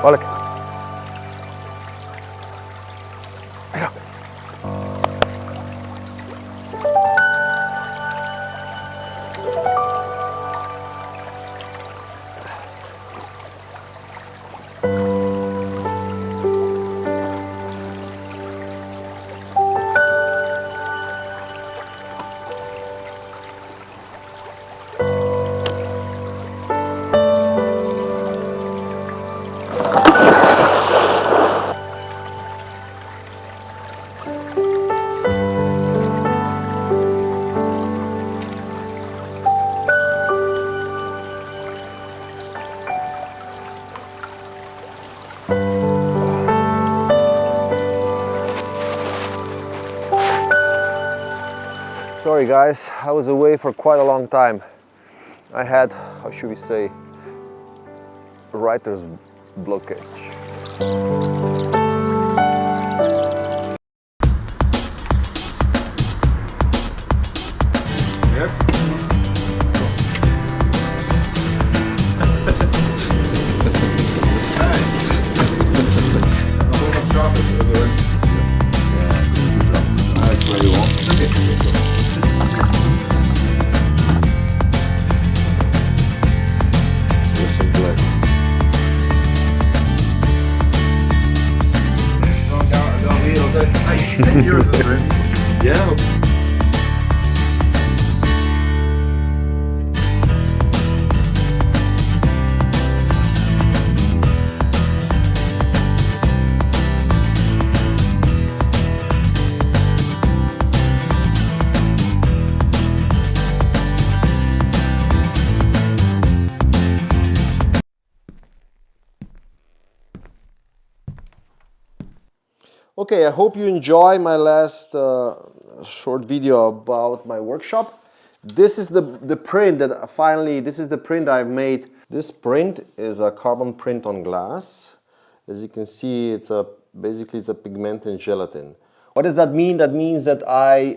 Olek. Sorry guys, I was away for quite a long time. I had, how should we say, writer's blockage. Yeah. Okay, I hope you enjoy my last short video about my workshop. This is the print that finally, this is the print I've made. This print is a carbon print on glass. As you can see, it's basically it's a pigment in gelatin. What does that mean? That means that I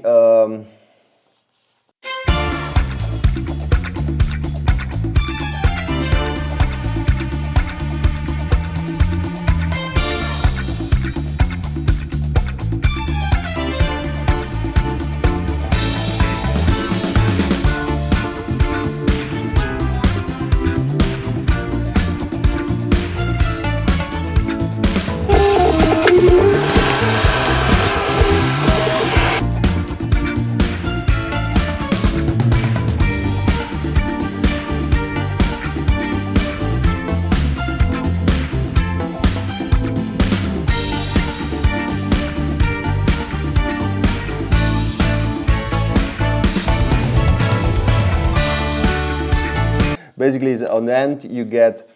basically on the end you get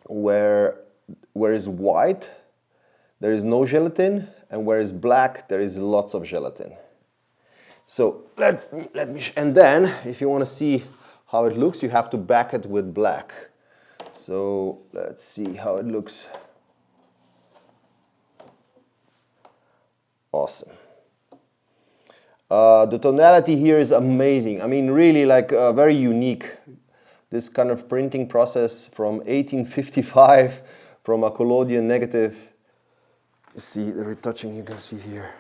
where is white there is no gelatin, and where is black there is lots of gelatin. So let me and then if you want to see how it looks, you have to back it with black. So let's see how it looks. Awesome. The tonality here is amazing. I mean, really like very unique. This kind of printing process from 1855 from a collodion negative. You see the retouching you can see here.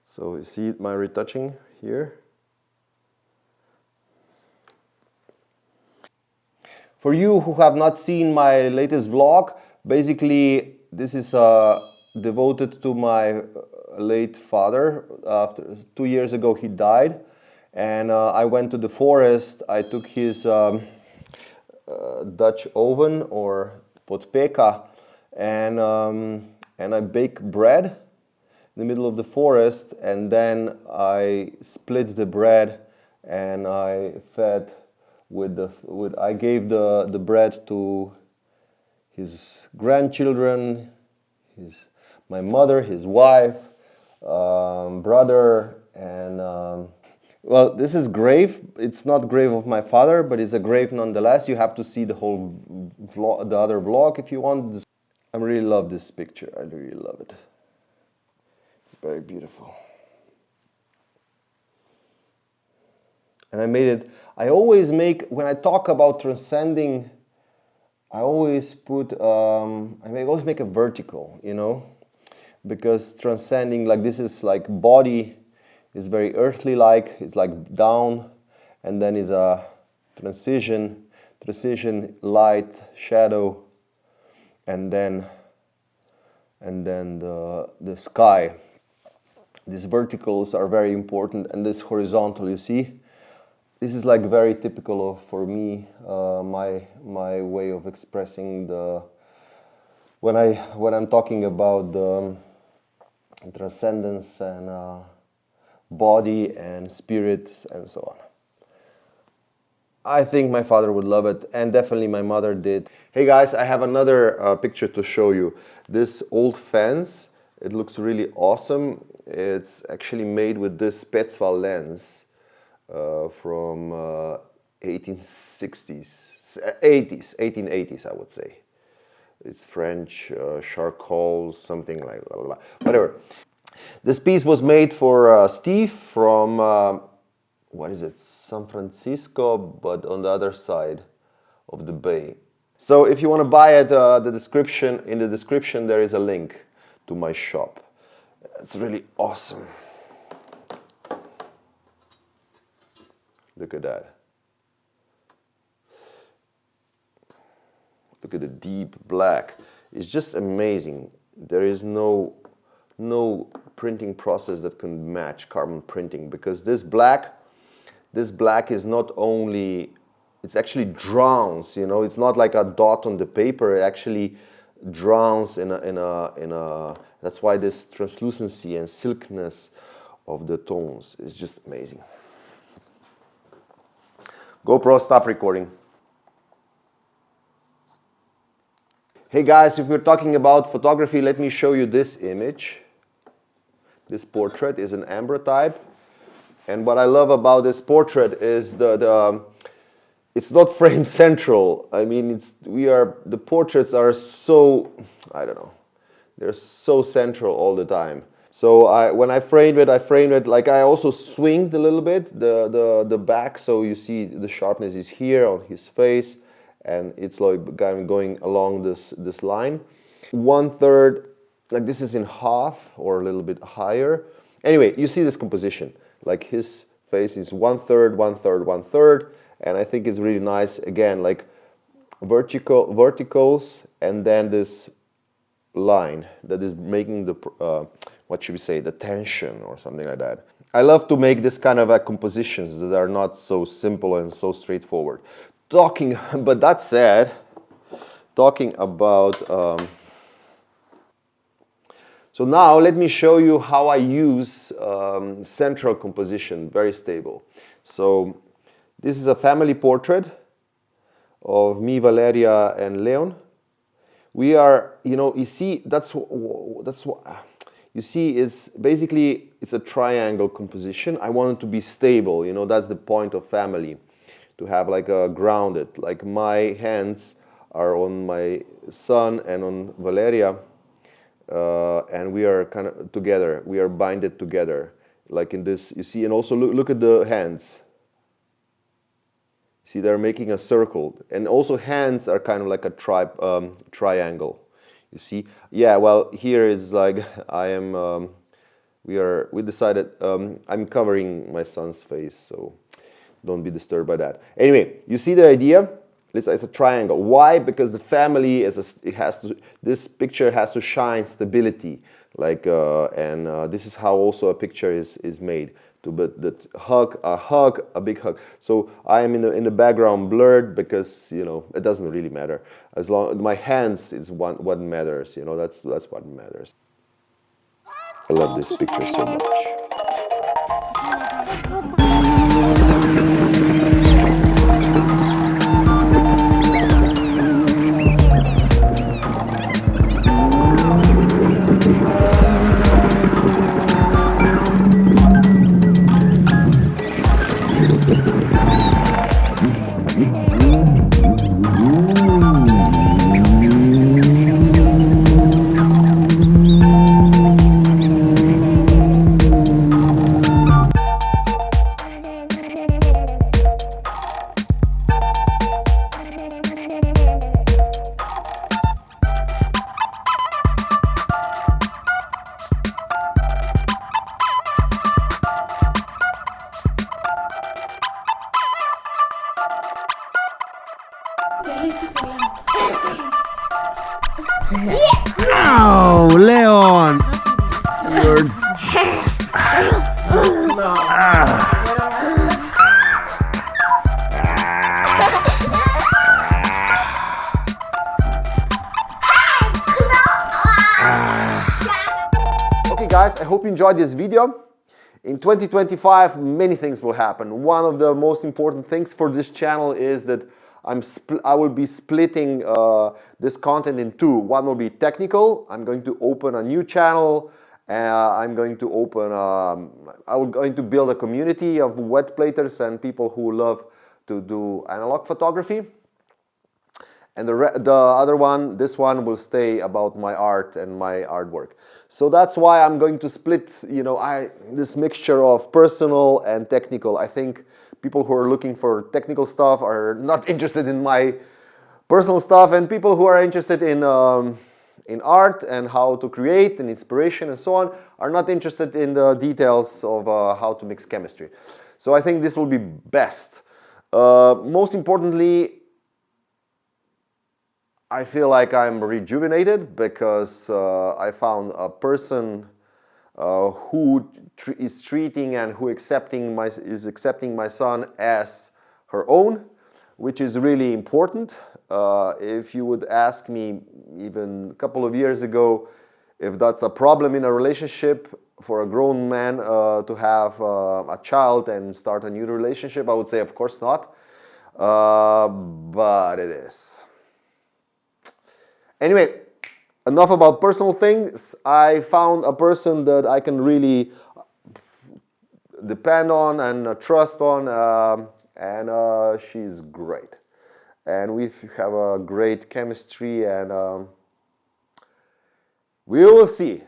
So you see my retouching here. For you who have not seen my latest vlog, basically this is devoted to my late father. After 2 years ago he died, and I went to the forest. I took his Dutch oven or potpeka, and I baked bread in the middle of the forest, and then I split the bread and I fed I gave the bread to his grandchildren, my mother, his wife, brother, and well, this is grave. It's not grave of my father, but it's a grave nonetheless. You have to see the whole vlog, the other vlog if you want. I really love this picture. I really love it. It's very beautiful. And I made it. I always make, when I talk about transcending, I always put, I always make a vertical, you know, because transcending, like this is like body is very earthly like, it's like down, and then is a transition, light, shadow, and then the sky. These verticals are very important, and this horizontal, you see, this is like very typical of, for me, my way of expressing the, when I'm talking about the transcendence and body and spirits and so on. I think my father would love it, and definitely my mother did. Hey guys, I have another picture to show you. This old fence, it looks really awesome. It's actually made with this Petzval lens from 1880s, I would say. It's French, charcoal, something like blah, blah, blah. Whatever. This piece was made for Steve from, what is it, San Francisco, but on the other side of the bay. So if you want to buy it, in the description there is a link to my shop. It's really awesome. Look at that. Look at the deep black. It's just amazing. There is no printing process that can match carbon printing, because this black is not only, it's actually drowns, you know, it's not like a dot on the paper, it actually drowns in a that's why this translucency and silkiness of the tones is just amazing. GoPro, stop recording. Hey guys, if we're talking about photography, let me show you this image. This portrait is an ambrotype. And what I love about this portrait is it's not frame central. I mean, the portraits are so, I don't know, they're so central all the time. So when I framed it like I also swinged a little bit the back, so you see the sharpness is here on his face, and it's like going along this line. 1/3, like this is in half or a little bit higher. Anyway, you see this composition. Like his face is 1/3, 1/3, 1/3, and I think it's really nice. Again, like verticals, and then this line that is making the what should we say, the tension or something like that. I love to make this kind of compositions that are not so simple and so straightforward. But that said, talking about so now let me show you how I use central composition, very stable. So this is a family portrait of me, Valeria, and Leon. We are, you know, you see, that's what you see is basically it's a triangle composition. I want it to be stable, you know, that's the point of family, to have like a grounded, like my hands are on my son and on Valeria, and we are kind of together, we are binded together, like in this, you see, and also look at the hands. See, they're making a circle, and also hands are kind of like a triangle. You see, yeah. Well, here is like I am. We decided I'm covering my son's face, so don't be disturbed by that. Anyway, you see the idea. It's a triangle. Why? Because the family this picture has to shine stability, like this is how also a picture is made. But that a big hug. So I am in the background blurred because, you know, it doesn't really matter. As long my hands is what matters, you know, that's what matters. I love this picture so much. Oh, Leon! You're... Okay guys, I hope you enjoyed this video. In 2025, many things will happen. One of the most important things for this channel is that I will be splitting this content in two. One will be technical. I'm going to open a new channel. I'm going to build a community of wet platers and people who love to do analog photography. And the other one, this one, will stay about my art and my artwork. So that's why I'm going to split, you know, this mixture of personal and technical. I think people who are looking for technical stuff are not interested in my personal stuff, and people who are interested in art and how to create and inspiration and so on are not interested in the details of how to mix chemistry. So I think this will be best. Most importantly, I feel like I'm rejuvenated because I found a person who is treating and who is accepting my son as her own, which is really important. If you would ask me even a couple of years ago if that's a problem in a relationship for a grown man to have a child and start a new relationship, I would say of course not, but it is. Anyway, enough about personal things. I found a person that I can really depend on and trust on, and she's great. And we have a great chemistry, and we will see.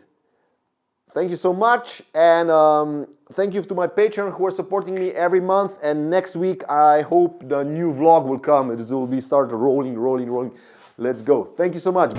Thank you so much, and thank you to my Patreon who are supporting me every month. And next week, I hope the new vlog will come. It will be started rolling. Let's go. Thank you so much.